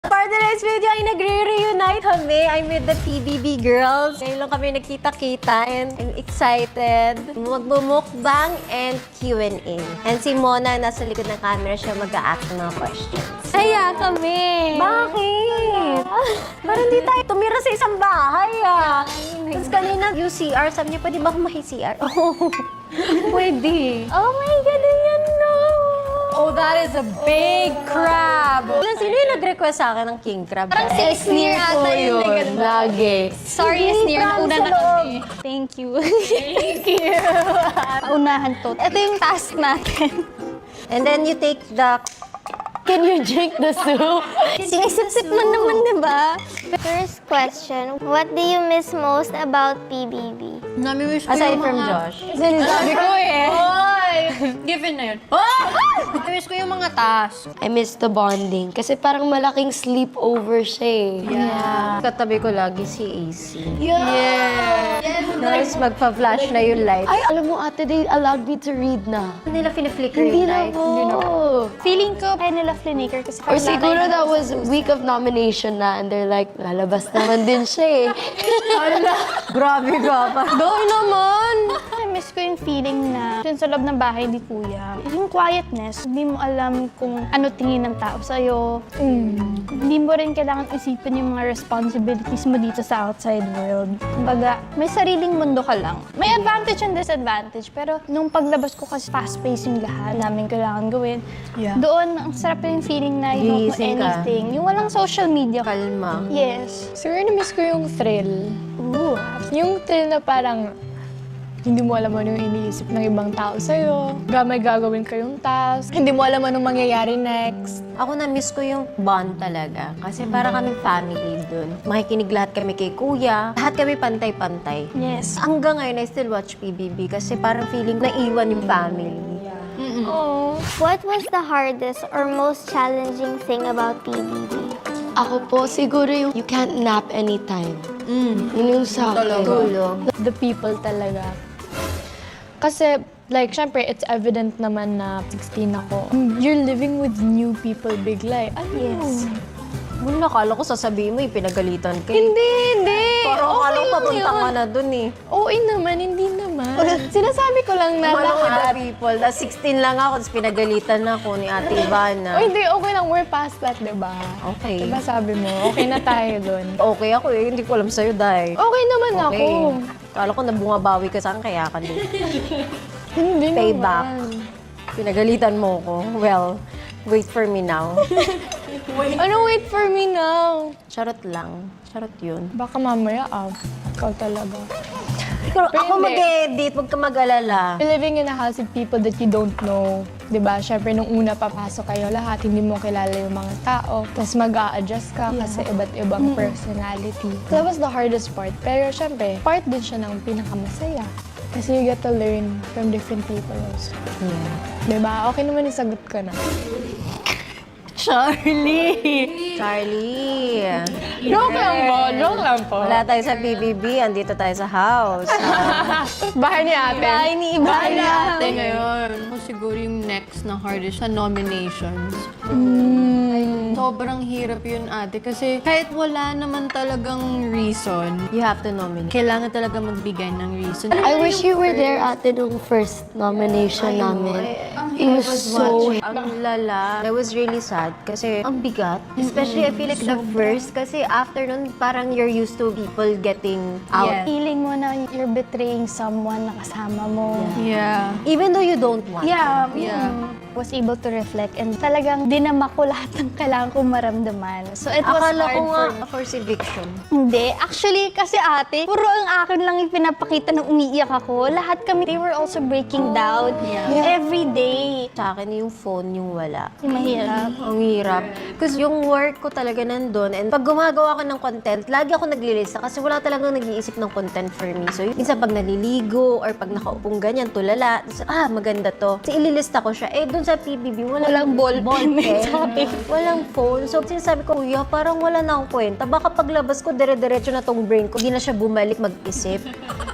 For the next video ay nagre-reunite kami. I'm with the PBB girls. Ngayon lang kami nagkita-kita and I'm excited. Magbumukbang and Q&A. And si Mona nasa likod ng camera siya mag-a-ask ng mga questions. Kaya kami. Bakit? Parang hindi tayo tumira sa isang bahay Tapos kanina UCR, sabi niya, pwede ba akong maki-CR? Oh, Pwede. oh my God, yan no! Oh, that is a big crab. Sino yung nag-request sa akin ng king crab? Parang si Sneer ata yun. Lagi. Sorry, Sneer. Nauna na kami. Thank you. Thank you. Paunahan to. Ito yung task natin. And then you take the... Can you drink the soup? Sinisip-sip mo naman, di ba? First question, what do you miss most about PBB? Nami-wish ko Aside yung from mga... Josh. Sabi ko eh. Oy! Given na yun. Nami-wish ko yung mga task. I miss the bonding. Kasi parang malaking sleepover siya eh. Katabi ko lagi si AC. Yeah. Tapos magpa-flash na yung light. Ay, alam mo ate, they allowed me to read na. Hindi nila fina-flicker Hindi yung na light. po. Feeling ko, kaya nila flinaker kasi Or siguro that was week of nomination na and they're like, lalabas naman din siya eh. Grabe ka pa. Doon naman! I miss ko yung feeling na dun sa loob ng bahay ni Kuya. Yung quietness, hindi mo alam kung ano tingin ng tao sa'yo. Hindi mo rin kailangan isipin yung mga responsibilities mo dito sa outside world. Kumbaga, may sariling mundo ka lang. May advantage and disadvantage, pero nung paglabas ko kasi fast-paced yung lahat namin kailangan gawin. Doon, ang sarap yung feeling na you don't know Gising ka. anything. Yung walang social media. Kalma. Yes. Siguro na-miss ko yung thrill. Yung thrill na parang hindi mo alam ano yung iniisip ng ibang tao sa'yo. May gagawin kayong task. Hindi mo alam anong mangyayari next. Ako na-miss ko yung bond talaga. Kasi para kami family dun. Makikinig lahat kami kay kuya. Lahat kami pantay-pantay. Yes. Hanggang ngayon, I still watch PBB kasi parang feeling na iwan yung family. What was the hardest or most challenging thing about PBB? Ako po, siguro yung you can't nap anytime. Yun yung sa akin. Tulog. The people talaga. Kasi, like, syempre, it's evident naman na 16 ako. You're living with new people bigla eh. Ano? Yes. Wala, akala ko sasabihin mo, pinagalitan ka. Hindi. Parang akala ko lang papunta yun. ka na dun eh. Oo naman, hindi naman. Sinasabi ko lang na Malo with the lahat. people. Tapos 16 lang ako, tapos pinagalitan na ako ni Ate Ivana. O hindi, okay lang. We're past that, diba? Okay. Diba sabi mo, okay na tayo dun. Okay ako eh, hindi ko alam sa'yo, Day. Okay naman ako. Okay. Akala ko nabungabawi ka sa akin, kaya ka din. Hindi Payback. naman. Pinagalitan mo ko. Well, wait for me now. Ano, wait for me now? Charot lang. Charot yun. Baka mamaya, ikaw talaga. Pero ako hindi. mag-edit, huwag ka mag-alala. You're living in a house with people that you don't know. Diba? Siyempre, nung una papasok kayo lahat, hindi mo kilala yung mga tao. Tapos mag-a-adjust ka kasi iba't ibang personality. That was the hardest part. Pero siyempre, part din siya ng pinakamasaya. Kasi you get to learn from different people also. Diba? Okay naman yung sagot ko na. Charlie! Joke lang po. Wala tayo sa PBB, andito tayo sa house. Bahay ni ate. Bahay ni Bahay ni Ivana. ate. Ngayon, ako siguro yung next na hardest sa nominations. Sobrang hirap yun, ate. Kasi kahit wala naman talagang reason, You have to nominate. kailangan talaga magbigay ng reason. I wish you were there ate nung first nomination namin. It was so... Ang lala. I was really sad kasi ang bigat. Especially I feel like the first kasi after nun parang you're used to people getting out. Yes. Feeling mo na you're betraying someone na kasama mo. Yeah. Even though you don't want Yeah, Yeah. Was able to reflect and talagang dinama ko lahat ng kailangan kong maramdaman. So it was Akala hard ko nga for... forced eviction. Hindi. Actually, kasi ate, puro ang akin lang yung pinapakita nang umiiyak ako. Lahat kami, they were also breaking down every day. Sa akin yung phone yung wala. Yung mahirap. Ang hirap. Kasi yung work ko talaga nandun. And pag gumagawa ko ng content, lagi ako naglilista kasi wala talagang nag-iisip ng content for me. So, minsan pag naliligo or pag nakaupong ganyan, tulala, maganda to. Kasi ililista ko siya. Eh, dun sa PBB, Walang ballpen. Walang phone. So, sinasabi ko, kuya, parang wala na akong kwenta. Baka paglabas ko, dire-diretso na tong brain ko. Hindi na siya bumalik mag-isip.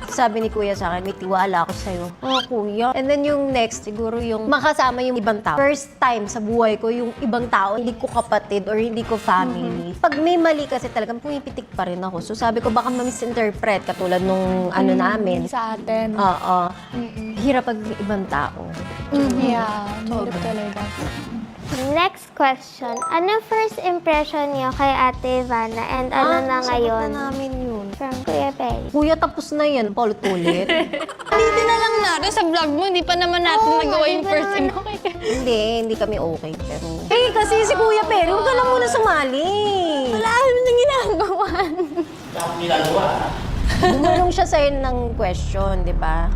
Sabi ni kuya sa akin, may tiwala ako sa'yo. Oh, kuya. And then yung next, siguro yung makasama yung ibang tao. First time sa buhay ko, yung ibang tao, hindi ko kapatid or hindi ko family. Pag may mali kasi talagang pumipitik pa rin ako. So sabi ko, baka ma-misinterpret katulad nung ano namin. Sa atin. Oo. Hirap pag may ibang tao. Yeah, mahirap talaga. Next question. Ano first impression niyo kay Ate Ivana and ano na ngayon? Sagot na namin yun. From Kuya Perry. Kuya, tapos na yan. Paulit-ulit. Hindi na lang natin sa vlog mo, hindi pa naman natin nagawa yung first impression. Hindi kami okay. Pero... kasi si Kuya Perry, huwag ka lang muna sumali. Wala naman nang ginagawa. Bumulong siya sa'yo ng question, di ba?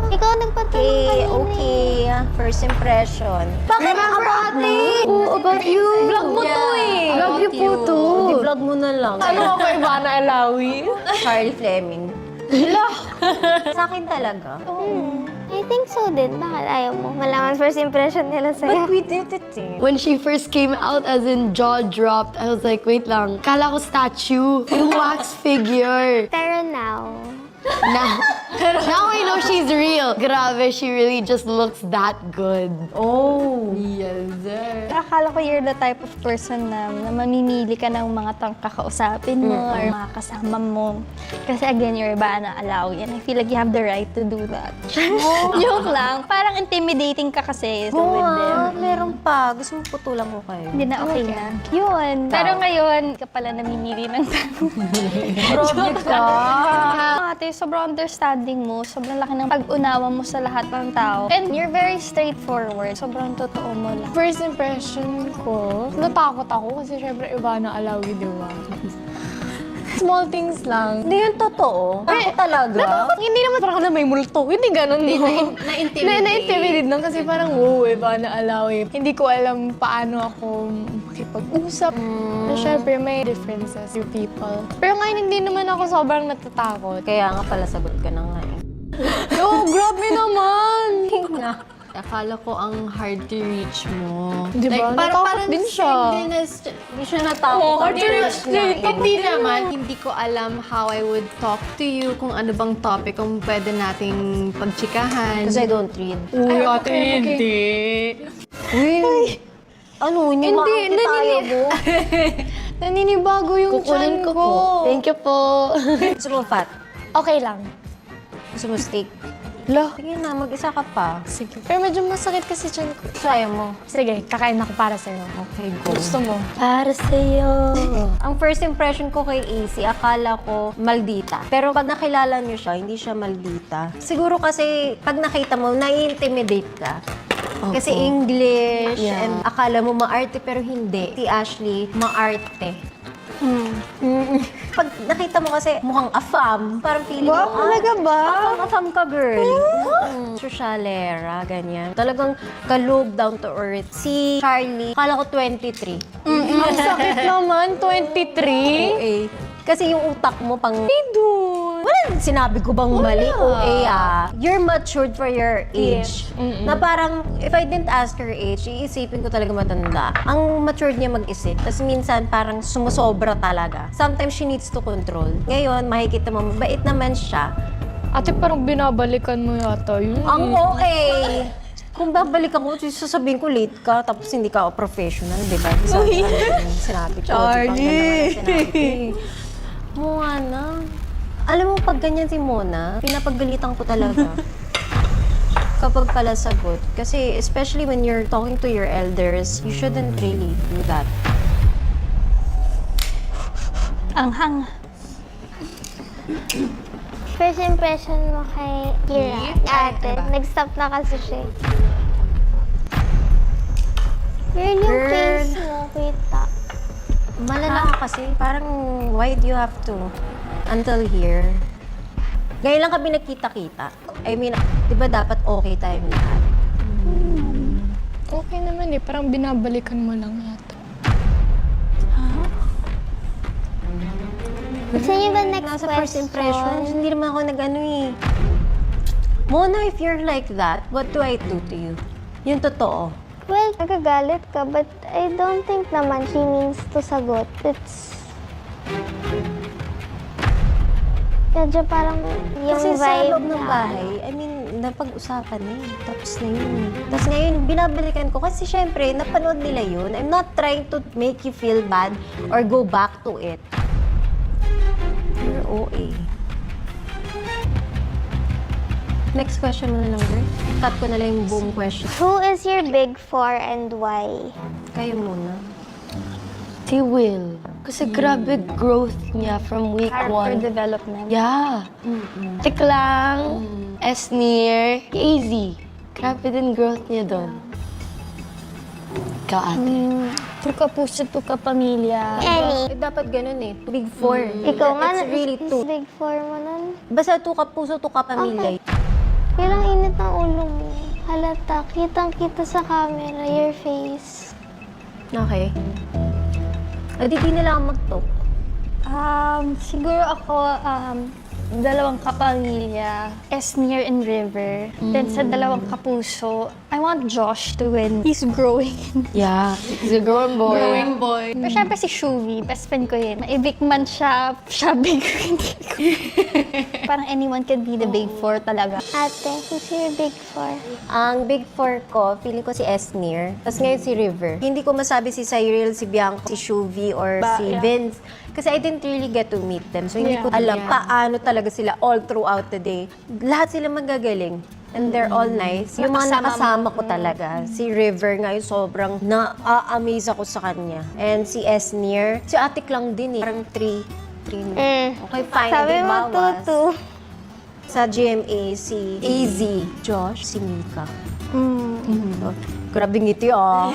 Ikaw nagpatanong Okay. First impression. Bakit about me? Oh, about you. Vlog mo to eh. Vlog niyo po to. Di vlog mo na lang. Ano ako, Ivana Alawi? Charlie Fleming. Sa akin talaga. I think so din. Bakit ayaw mo? Malaman first impression nila sa'yo. But we did it eh. When she first came out, as in jaw dropped, I was like, wait lang. Kala ko statue. Yung wax figure. Pero now, Now I know she's real. Grabe, she really just looks that good. Oh. Akala ko you're the type of person na mamimili ka ng mga kakausapin mo or mga kasama mo. Kasi again, you're Ivana Alawi and I feel like you have the right to do that. Joke lang. Parang intimidating ka kasi so with them. Meron pa. Gusto mo putulan ko kayo. Hindi na okay na. Yun. Pero ngayon, ka pala namimili ng tao. Grabe ka. Ate, sobrang understanding mo, sobrang laki ng pag-unawa mo sa lahat ng tao. And you're very straightforward. Sobrang totoo mo lang. First impression ko, natakot ako kasi syempre Ivana Alawi, di ba? Small things lang. Hindi yun totoo. Ako talaga. Hindi naman parang na may multo. Hindi ganun. Hindi na-intimidate lang kasi parang, wow, Ivana Alawi. Hindi ko alam paano ako makipag-usap. Na syempre may differences with people. Pero ngayon hindi naman ako sobrang natatakot. Kaya nga pala sagot ka na nga eh. Oh, grabe naman! Akala ko ang hard to reach mo. Di ba? Natakot din siya. Hindi siya natakot. Hindi naman. Hindi ko alam how I would talk to you, kung ano bang topic kung pwede nating pagchikahan. Because I don't read. Uy, ate, hindi. Uy! Ano? Hindi tayo mo? Naninibago yung Kukunin chan ko ko. po. Thank you po. Gusto mo fat? Okay lang. Gusto mo steak? Lo. Sige na, mag-isa ka pa. Sige. Pero medyo masakit kasi chan ko. Sayo mo. Sige, kakain ako para sa'yo. Okay, go. Gusto mo? Para sa'yo. Ang first impression ko kay AC, akala ko maldita. Pero pag nakilala niyo siya, hindi siya maldita. Siguro kasi pag nakita mo, nai-intimidate ka. Kasi English, and akala mo maarte pero hindi. Si Ashley, maarte. Pag nakita mo kasi mukhang afam, parang feeling mo, talaga ba? Afam ka, girl. Sosyalera, ganyan. Talagang kaloob, down to earth. Si Charlie, akala ko 23. Ang sakit naman, 23. OA. Kasi yung utak mo pang... Wala, sinabi ko bang mali? OA You're matured for your age. Na parang, if I didn't ask her age, iisipin ko talaga matanda. Ang matured niya mag-isip. Tapos minsan parang sumusobra talaga. Sometimes she needs to control. Ngayon, makikita mo, mabait naman siya. Ate, parang binabalikan mo yata yun. Ang OA! Kung babalik ako, sasabihin ko late ka, tapos hindi ka professional, di ba? Sinabi ko. Charlie! Mona. Alam mo, pag ganyan si Mona, pinapagalitan ko talaga. Kapag pala sagot. Kasi especially when you're talking to your elders, you shouldn't really do that. Ang hang. first impression mo kay Kira, ate. Nag-stop na kasi siya. Girl, yung Girl. face mo, kita. Malala ka kasi. Parang, why do you have to? Until here. Ngayon lang kami nagkita-kita. I mean, di ba dapat okay tayong lahat? Okay naman eh, parang binabalikan mo lang yata. Gusto niyo ba next Nasa question? first impression, hindi naman ako nag-ano eh. Mona, if you're like that, what do I do to you? Yung totoo. Well, nagagalit ka, but I don't think naman she means to sagot. It's... Medyo parang yung Kasi sa vibe loob ng na- bahay, I mean, napag-usapan na eh. Tapos na yun eh. Tapos ngayon, binabalikan ko kasi syempre, napanood nila yun. I'm not trying to make you feel bad or go back to it. You're OA. Next question mo na lang, girl. Cut ko na lang yung buong question. Who is your big four and why? Kayo muna. Si Will. Kasi grabe growth niya from week Character 1. development. Yeah. Tiklang, Esnir, AZ. Grabe din growth niya doon. Ikaw, ate. Tuka puso, tuka pamilya. Ellie. Dapat ganun eh. Big four. Ikaw nga, It's really two. big four mo nun. Basta tuka puso, tuka pamilya. Kailang init ng ulo mo. Halata, kitang-kita sa camera, your face. Okay. Di na lang mag-talk. Siguro ako, dalawang kapamilya, Esnir and River. Then sa dalawang kapuso, I want Josh to win. He's growing. Yeah. He's a growing boy. boy. Pero syempre si Shuvi, best friend ko yun. Maibig man siya big hindi ko. Parang anyone can be the big four talaga. Ate, who's your big four? Ang big four ko, feeling ko si Esnir. Tapos ngayon si River. Hindi ko masabi si Cyril, si Bianca, si Shuvi, or si Vince. Kasi I didn't really get to meet them. So hindi ko alam paano talaga sila all throughout the day. Lahat sila magagaling. And they're all nice. Yung mga nakasama ko talaga. Si River ngayon, sobrang na-amaze ako sa kanya. And si Esnir, si Atik lang din eh. Parang 3. Okay, fine. Sabi Hindi mo, bawas. tutu. Sa GMA, si AZ, Josh, si Mika. Oh, grabe ngiti ah.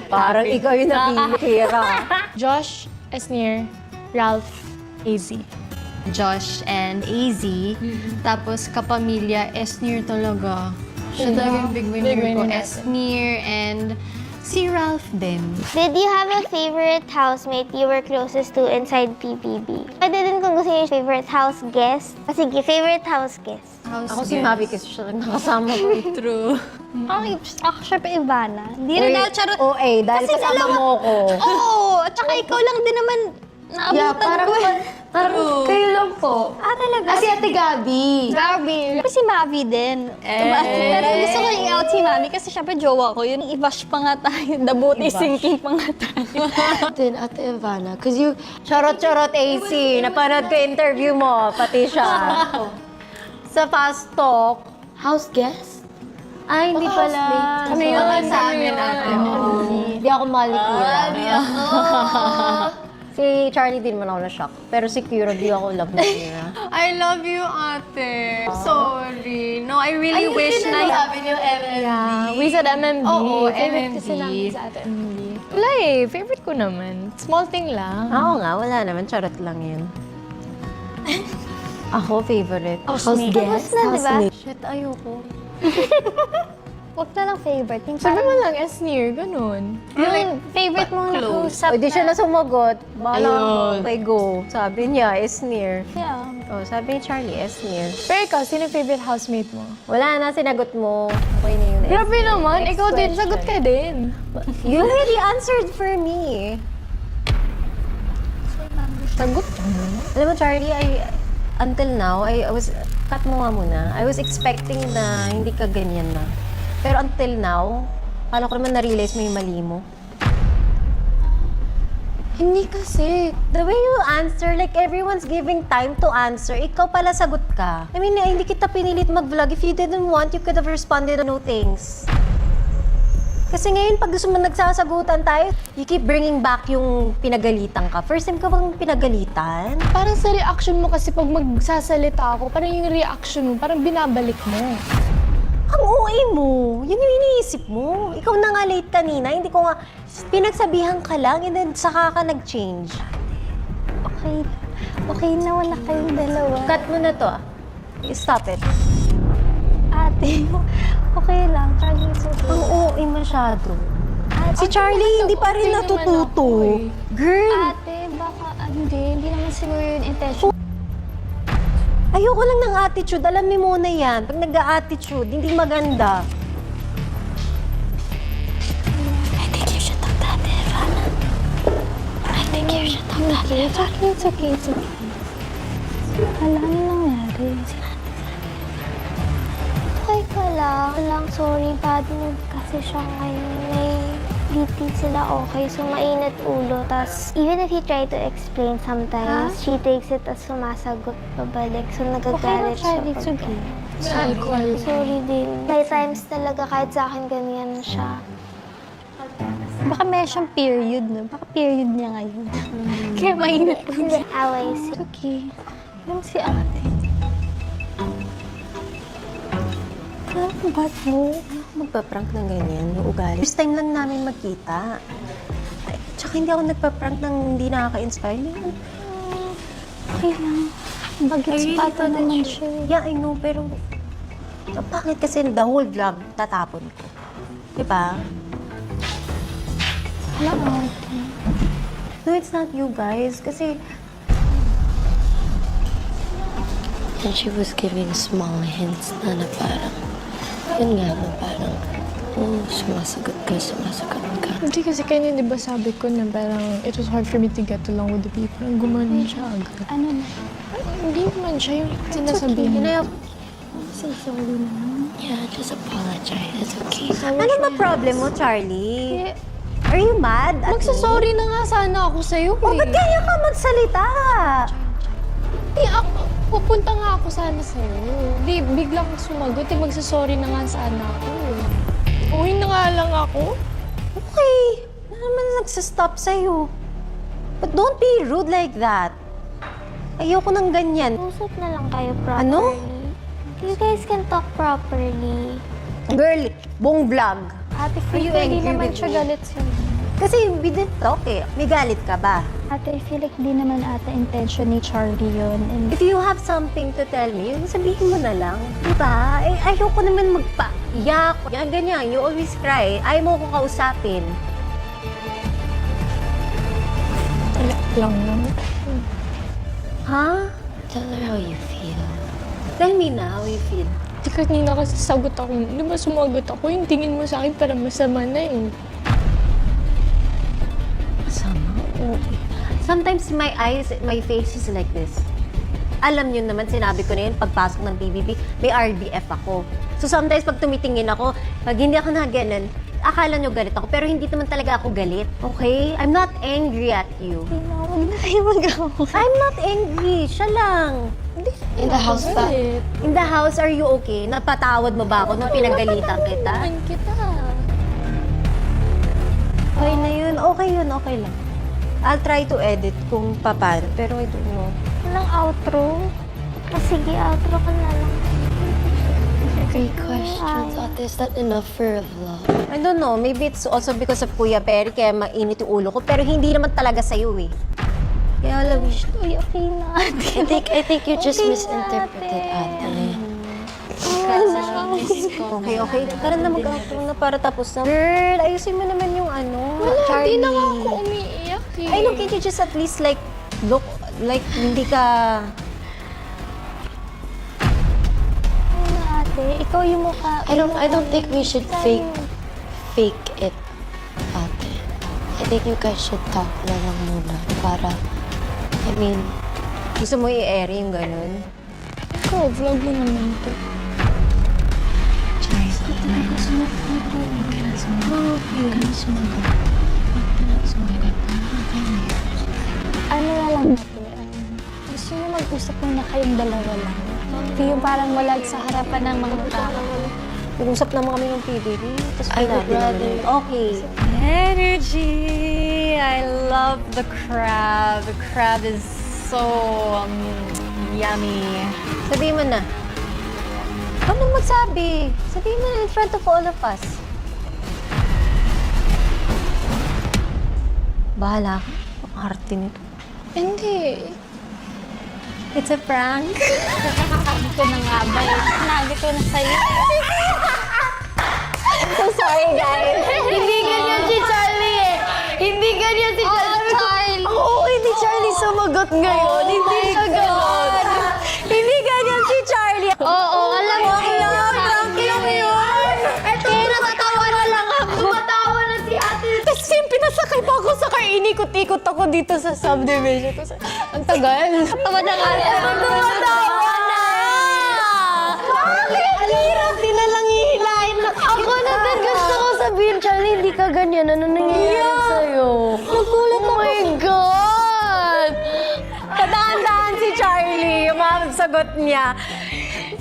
Parang ikaw yung napihira. Josh, Esnir, Ralph, AZ. Josh and AZ. Tapos kapamilya, Esnir talaga. Siya talaga yung big winner ko. Esnir and si Ralph din. Did you have a favorite housemate you were closest to inside PBB? Pwede din kung gusto niyo yung favorite house guest. Sige, favorite house guest. Ako si Mavi kasi siya lang nakasama ko. True. Ako syempre Ivana. Hindi rin ako charot. OA, dahil Kasi kasama dalawa- mo ko. Oo! At saka ikaw lang din naman naabutan ko. Kayo lang po. Talaga? Si Ate Gabi. Gabi. Pero si Mavi din. Diba? Pero gusto ko i-out si Mami kasi syempre jowa ko yun. I-bash pa nga tayo. Dabuti sinking pa nga tayo. Then Ate Ivana. Cause you, Charot-charot AC. Napanood ko interview mo, pati siya. Sa Fast Talk. house guest? Ay, hindi pala. Kami yun sa amin ate. Hindi ako malikira. Si Charlie din man ako na-shock. Pero si Kira, di ako love na Kira. I love you, ate. Sorry. No, I really wish na... Yeah, we said MMB. Oo, Favorite kasi MMB. namin sa ate MMB. Wala eh, favorite ko naman. Small thing lang. Oo nga, wala naman. Charot lang yun. Ako, favorite. House guest? na, diba? Housemate. Shit, ayoko. Huwag na lang favorite. Yung Sabi parang mo lang, Esnir, ganun. yung favorite mong nakausap O, di siya na sumagot. Bahala Ayun. mo. Okay, go. Sabi niya, Esnir. Yeah. Oh, sabi ni Charlie, Esnir. Pero ikaw, sino favorite housemate mo? Wala na, sinagot mo. Okay na yun. Grabe naman, Next ikaw din, question. sagot ka din. You already answered for me. Sagot ka mo. Alam mo, Charlie, until now, I was, cut mo nga muna. I was expecting na hindi ka ganyan na. Pero until now, kala ko naman na-realize mo yung mali mo. Hindi kasi. The way you answer, like everyone's giving time to answer, ikaw pala sagot ka. I mean, hindi kita pinilit mag-vlog. If you didn't want, you could have responded to no things. Kasi ngayon, pag gusto mo nagsasagutan tayo, you keep bringing back yung pinagalitan ka. First time ka bang pinagalitan? Parang sa reaction mo kasi pag magsasalita ako, parang yung reaction mo, parang binabalik mo. Ang OA mo. Yun yung iniisip mo. Ikaw na nga late kanina. Hindi ko nga, pinagsabihan ka lang and then saka ka nag-change. Okay. Okay na, wala kayong dalawa. Cut mo na to. Stop it. Ate, okay lang. Charlie, it's okay. Ang OA masyado. Si Charlie, hindi pa rin natututo. Girl, Ate, baka hindi naman siguro yung intention. ayoko lang ng attitude. Alam mo muna yan. Pag nag-a-attitude, hindi maganda. It's okay, it's okay, it's okay. Wala nang nangyari. Okay ka lang. Sorry, bad mood kasi siya ngayon. May BP sila okay, so mainit ulo. Tapos, even if he try to explain sometimes, she takes it as sumasagot pabalik. So, nagagalit siya. It's okay. Sorry din. May times talaga kahit sa akin ganyan siya. Baka may siyang period, no? Baka period niya ngayon. Kaya mainit po Hindi, away siya. It's okay. Alam si ate. Ano ba to? Magpa-prank ng ganyan, yung ugali. First time lang namin magkita. Ay, tsaka hindi ako nagpa-prank ng hindi nakaka-inspire. Okay lang. Bagets pa ito naman siya. Yeah, I know, pero bakit kasi the whole vlog tatapon ko? Diba? Wala ate. No, it's not you guys. Kasi And she was giving small hints na parang, yun nga na parang, sumasagot ka. Hindi kasi kanya, di ba sabi ko na parang it was hard for me to get along with the people. Ang gumanon siya agad. Ano na? Hindi naman siya yung sinasabihin. Say sorry na. Yeah, just apologize. It's okay. ano ba problem mo, Charlie? Are you mad? at me? Magsasorry na nga sana ako sa'yo Oh, ba't kaya ka magsalita? Pupunta nga ako sana sa'yo. Di, biglang sumagot. Magsasorry na nga sana ako. Uwi na nga lang ako. Okay. Ano naman nagsastop sa'yo? But don't be rude like that. Ayoko ng ganyan. Usap na lang kayo properly. Ano? You guys can talk properly. Girl, buong vlog. Ate, Are you hindi angry naman with siya me? galit sa'yo. Kasi we didn't talk eh. May galit ka ba? Ate, I feel like di naman ata intention ni Charlie yun. And If you have something to tell me, yun sabihin mo na lang. Diba? Eh, ayoko naman magpa-iyak. Yan, ganyan. You always cry. Ayaw mo ko kausapin. Wala lang naman. Ha? Tell her how you feel. Tell me na how you feel. Di kanina kasi sagot ako. Di ba sumagot ako? Yung tingin mo sa akin parang masama na eh. Masama? Oo. Sometimes my eyes, my face is like this. Alam niyo naman, sinabi ko na yun, pagpasok ng PBB, may RBF ako. So sometimes pag tumitingin ako, pag hindi ako na ganun, akala niyo galit ako, pero hindi naman talaga ako galit. Okay? I'm not angry at you. huwag na kayo mag-away. I'm not angry. Siya lang. In the house ba? In the house, are you okay? Napatawad mo ba ako nung pinagalitan kita? Naman kita. Okay na yun. Okay yun. Okay lang. I'll try to edit kung paano, pero I don't know. Walang outro. Sige, outro ka na lang. Great questions. Ate, is that enough for a vlog? I don't know. Maybe it's also because of Kuya Perry, kaya mainit yung ulo ko. Pero hindi naman talaga sa'yo eh. Kaya alam mo, Uy, okay na ate. I think you just misinterpreted, ate. okay. Tara na mag-outro na para tapos na. Girl, ayusin mo naman yung ano. Hindi Charlie. na nga ako umiiyak eh. Ay, look, can't you just at least like, look, like, hindi ka... Ano ate? Ikaw yung mukha. I don't think we should fake it, ate. I think you guys should talk na lang muna para, I mean, Gusto mo i-air yung ganun? Ikaw, vlog mo naman to. Ano na lang ate? Gusto niyo mag-usap muna kayong dalawa lang. Hindi yung parang walag sa harapan ng mga tao. Nag-usap naman kami ng PBB. Tapos I would rather- Okay. Energy! I love the crab. The crab is so yummy. Sabihin mo na. Huwag nang magsabi. Sabihin mo na in front of all of us. Bahala ka. Ang arte nito. Hindi. It's a prank. Sabi ko na nga ba eh. Sinabi ko na sa'yo. So sorry, guys. Hindi ganyan si Charlie eh! Hindi ganyan si Charlie! Oo, hindi Charlie sumagot ngayon. Hindi siya ganon. Hindi ganyan si Charlie. Oo, alam mo yun! Prank lang yun. Eto, natatawa na lang ako! Tumatawa na si ate! Tapos yung pinasakay pa ako sa inikot-ikot ako dito sa subdivision. Kasi, ang tagal. Tawa na nga. Ang hirap, di na lang ihilahin na. Ako na din gusto ko sabihin, Charlie, hindi ka ganyan. Ano nangyayari sa'yo? Nagulat Oh my God! Kadaan-daan si Charlie, yung mga sagot niya.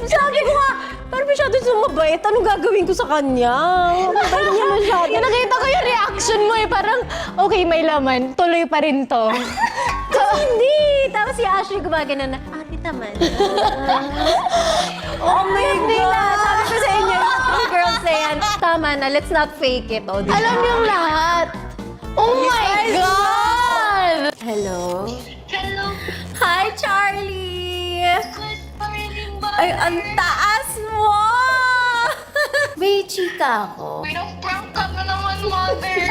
Sabi ko nga, parang masyado sumabait. Anong gagawin ko sa kanya? Mabait niya masyado. Yung nakita ko yung reaction mo eh, parang, okay, may laman, tuloy pa rin to. Hindi! Tapos si Ashley gumagana na, ate naman. Oh my God! Sabi ko sa inyo, the girls say yan, tama na, let's not fake it. Oh, diba? Alam yung lahat. Oh my God! Hello? Hello. Hi, Charlie! Ay, ang taas mo! May chika ako. Pinaprank ka na naman, mother.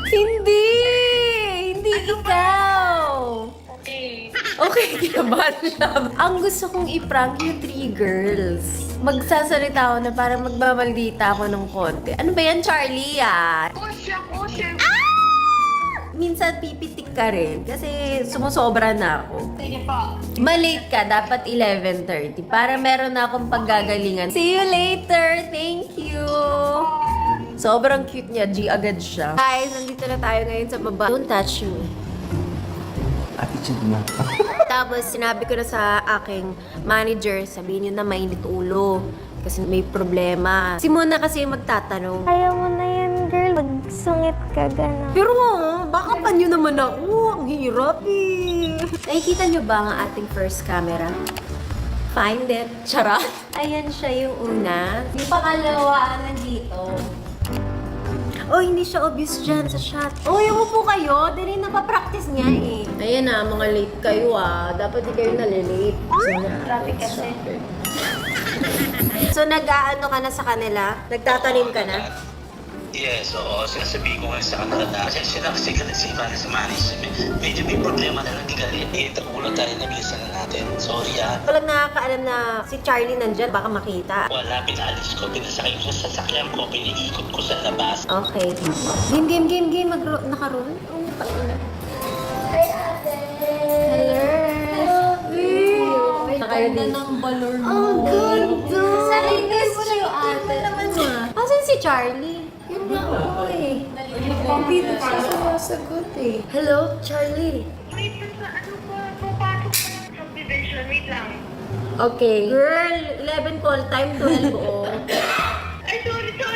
Hindi! Hindi ikaw! Okay, kinabahan siya. Ang gusto kong i-prank yung 3 girls. Magsasalita ako na parang magbabaldita ako ng konti. Ano ba yan, Charlie, ah? Minsan pipitik ka rin kasi sumusobra na ako. Sige po. Malate ka, dapat 11:30 para meron na akong paggagalingan. See you later! Thank you! Sobrang cute niya, G agad siya. Guys, nandito na tayo ngayon sa baba. Don't touch me. Attitude mo. Tapos sinabi ko na sa aking manager, sabihin niyo na mainit ulo kasi may problema. Si Mona kasi magtatanong. Ayaw mo na yan, girl. Magsungit ka, gano'n. Pero baka pa niyo naman ako. Ang hirap eh. Nakikita niyo ba ang ating first camera? Find it. Charot. Ayan siya yung una. Yung pangalawa, nandito. Oh, hindi siya obvious dyan sa shot. Oh, yung upo kayo. Dali na pa-practice niya eh. Ayan na, mga late kayo ah. Dapat di kayo nalilate. Traffic kasi. So, nag-aano ka na sa kanila? Nagtatanim ka na? Yes, oo. Sinasabihin ko nga sa kanila na sila kasi nagsipa sa management. Medyo may problema na lang. Di ka rin. Tagulo tayo na bilisan na natin. Sorry ah. Walang nakakaalam na si Charlie nandyan. Baka makita. Wala, pinalis ko. Pinasakay ko sa sasakyan ko. Piniikot ko sa labas. Okay. Game. Nakaroon? Oh, pangina. Ganda ng balor mo. Oh, ganda! Salinis mo na yung ate. Asan si Charlie? Yun nga ako eh. Dito siya sumasagot eh. Hello, Charlie. Wait, ano po? Papasok ko ng subdivision. Wait lang. Okay. Girl, 11 call time, 12 oh. Ay, sorry po.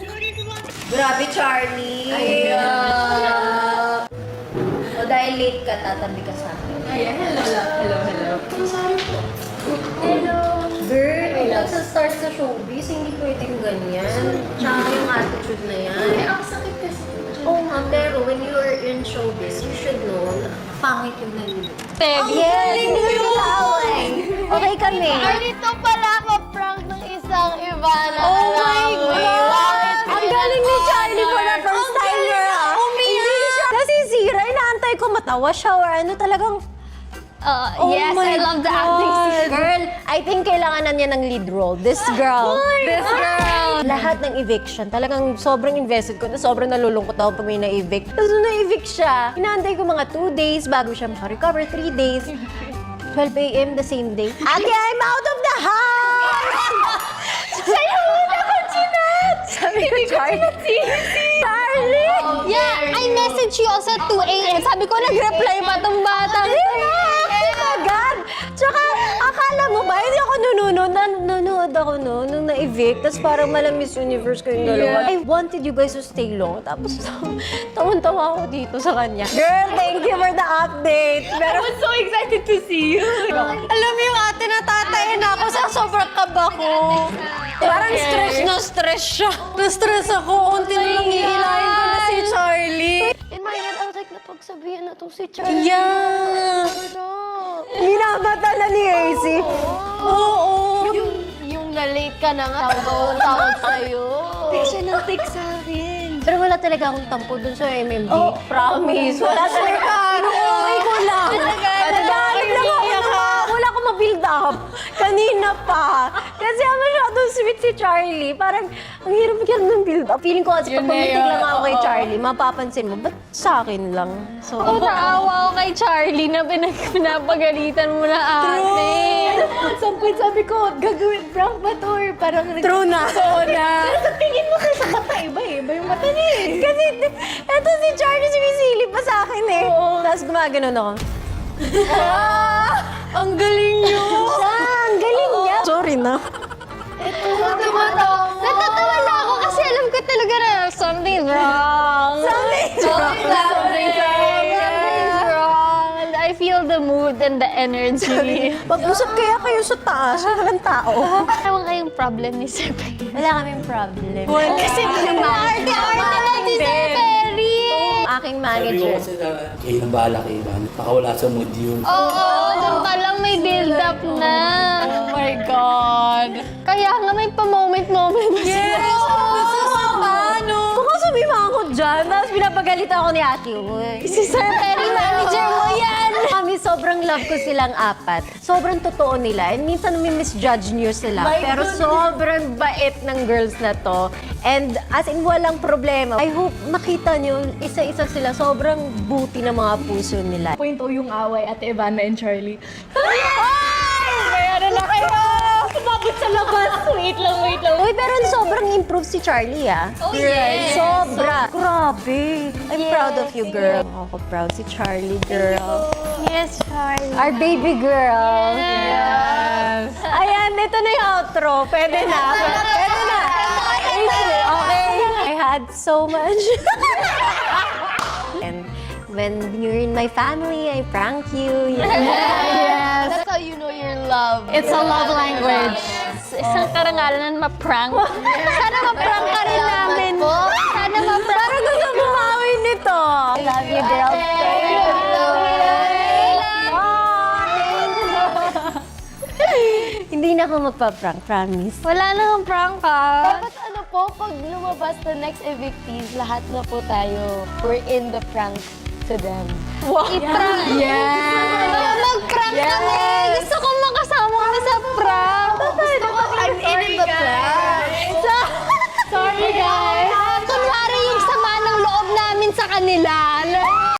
Sorry po. Grabe, Charlie. O dahil late ka, tatabi ka sa akin. Ayan, hello. Hello. Girl, nagsa-start sa showbiz, hindi pwedeng ganyan. Tsaka yung attitude na yan. Ang sakit kasi. Oo nga, pero when you are in showbiz, you should know na pangit yung nalilito. Yes! Okay kami. Ganito pala ako prank ng isang iba na Oh my God! Ang galing ni Charlie for the first time niya. Umiyak! Hindi siya nasisira. Inaantay ko matawa siya or ano talagang... Oh Yes, my I love the acting God. Girl, I think kailangan na niya ng lead role. This girl. This girl. Lahat ng eviction. Talagang sobrang invested ko na sobrang nalulungkot ako pag may na-evict. Tapos nung na-evict siya, inaantay ko mga 2 days bago siya makarecover, 3 days. 12 a.m. the same day. Ate, I'm out of the house! Sa'yo na ko chinat! Sabi ko, Charlie. Charlie! Yeah, I messaged you also at 2 a.m. Sabi ko, nag-reply pa tong batang. Agad! Tsaka, akala mo ba, hindi ako nanonood ako nung na-evict. Tapos parang malang Miss Universe ko yung dalawa. I wanted you guys to stay long. Tapos tawan-tawa ako dito sa kanya. Girl, thank you for the update. Pero I'm so excited to see you. alam mo yung ate, natatayin na ako sa sobrang kaba ko. Parang stress siya. Na-stress ako. Unti na lang iilahin ko na si Charlie. In my head, I was like, napagsabihan na to si Charlie. Yeah! Minamata na ni AC. Oo. Yung na-late ka na nga, tawag sa'yo. Siya ng text sa akin. Pero wala talaga akong tampo dun sa MMD. Promise. Wala talaga. Inuuwi ko lang. Nagdaanan lang ako na wala akong ma-build up. Kanina pa. Kasi masyadong sweet si Charlie. Parang, ang hirap bigyan ng build up. Feeling ko kasi pag pumitig lang ako kay Charlie, mapapansin mo, ba't sa akin lang? So, Ako naawa ako kay Charlie na pinapagalitan mo na ate. Some point sabi ko, gagawin prank ba to? Or parang true na. Sa tingin mo kasi sa mata, iba yung mata niya eh. Kasi, eto si Charlie sumisilip pa sa akin eh. Tapos gumaganon ako. Ang galing niyo! Ang galing niya. Sorry na. Natatawa lang ako kasi alam ko talaga na something's wrong. Something's wrong. Something's wrong. I feel the mood and the energy. Pag-usap kaya kayo sa taas, walang tao. Ewan kayong problem ni Sir Perry. Wala kaming problem. Kasi arte-arte na si Sir Perry. Aking Sabi ko manager. kasi na kayo nang bahala kay Ivan. Nakawala sa mood yun. Oo, doon pa lang may build-up na. Oh my God! Kaya nga may pa-moment-moment. Yes! Paano? Baka sumima ako dyan, tapos pinapagalitan ako ni Ate Uy. Si Sir Perry, manager mo yan. Kami, sobrang love ko silang apat. Sobrang totoo nila. And minsan misjudge niyo sila. Pero sobrang bait ng girls na to. And as in, walang problema. I hope makita niyo, isa-isa sila. Sobrang buti ng mga puso nila. Point o yung away, Ate Ivana and Charlie. Mayroon na kayo! Kumabot sa labas! Wait lang. Uy, pero sobrang improve si Charlie, ah. Oh, yes. Sobra. Grabe. I'm proud of you, girl. Ako proud si Charlie, girl. Yes, Charlie. Our baby girl. Yes! Ayan, ito na yung outro. Pwede na. Pwede na. Okay. I had so much. And when you're in my family, I prank you. Yes. That's how you know you're loved. It's a love language. Isang karangalan ma-prank. Sana ma-prank ka rin namin. Sana ma-prank. Parang gusto bumawi nito. I love you, girl. Hindi na ako magpa-prank, promise. Wala nang prank ka. Dapat ano po, pag lumabas the next evictees, lahat na po tayo, we're in the prank to them. I-prank. Yes! Mag-prank kami. Gusto ko makasama kami sa prank. Gusto ko I'm in the prank. Sorry guys! Kunwari yung sama ng loob namin sa kanila.